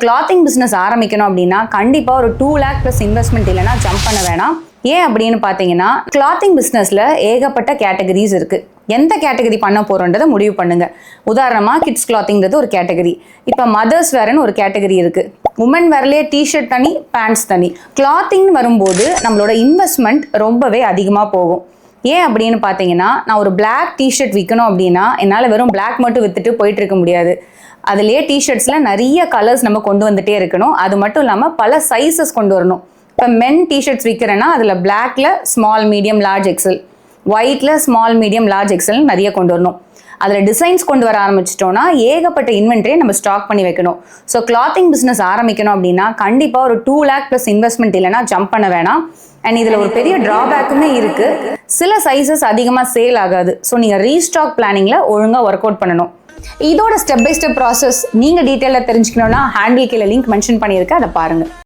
Clothing business ஆரம்பிக்கணும் அப்படின்னா கண்டிப்பாக ஒரு 2 lakh ப்ளஸ் இன்வெஸ்ட்மெண்ட் இல்லைனா ஜம்ப் பண்ண வேணாம். ஏன் அப்படின்னு பார்த்தீங்கன்னா கிளாத்திங் பிஸ்னஸில் ஏகப்பட்ட கேட்டகரிஸ் இருக்குது. எந்த கேட்டகரி பண்ண போகிறோன்றதை முடிவு பண்ணுங்க. உதாரணமாக கிட்ஸ் கிளாத்திங்கிறது ஒரு கேட்டகரி. இப்போ மதர்ஸ் வேர்னு ஒரு கேட்டகரி இருக்குது. உமன் வேர்லேயே டிஷர்ட் தனி, பேண்ட்ஸ் தனி. கிளாத்திங்னு வரும்போது நம்மளோட இன்வெஸ்ட்மெண்ட் ரொம்பவே அதிகமாக போகும். ஏன் அப்படின்னு பார்த்தீங்கன்னா நான் ஒரு பிளாக் டிஷர்ட் விற்கணும் அப்படின்னா என்னால் வெறும் பிளாக் மட்டும் விற்றுட்டு போயிட்டு இருக்க முடியாது. அதுலேயே டிஷர்ட்ஸில் நிறைய கலர்ஸ் நம்ம கொண்டு வந்துட்டே இருக்கணும். அது மட்டும் இல்லாமல் பல சைஸஸ் கொண்டு வரணும். இப்போ மென் டிஷர்ட்ஸ் விற்கிறேன்னா அதில் பிளாக்ல ஸ்மால், மீடியம், லார்ஜ், எக்ஸல், ஒயிட்ல ஸ்மால், மீடியம், லார்ஜ், எக்ஸல் நிறைய கொண்டு வரணும். அதில் டிசைன்ஸ் கொண்டு வர ஆரம்பிச்சிட்டோம்னா ஏகப்பட்ட இன்வென்ட்ரியை நம்ம ஸ்டாக் பண்ணி வைக்கணும். ஸோ கிளாத்திங் பிஸ்னஸ் ஆரம்பிக்கணும் அப்படின்னா கண்டிப்பாக ஒரு 2 lakh ப்ளஸ் இன்வெஸ்ட்மெண்ட் இல்லைனா ஜம்ப் பண்ண வேணாம். அண்ட் இதில் ஒரு பெரிய ட்ராபேக்குமே இருக்குது. சில சைஸஸ் அதிகமாக சேல் ஆகாது. ஸோ நீங்கள் ரீஸ்டாக் பிளானிங்கில் ஒழுங்காக ஒர்க் அவுட் பண்ணணும். இதோட ஸ்டெப் பை ஸ்டெப் ப்ராசஸ் நீங்கள் டீட்டெயிலாக தெரிஞ்சுக்கணும்னா ஹேண்டில் கீழே லிங்க் மென்ஷன் பண்ணியிருக்கேன், அதை பாருங்கள்.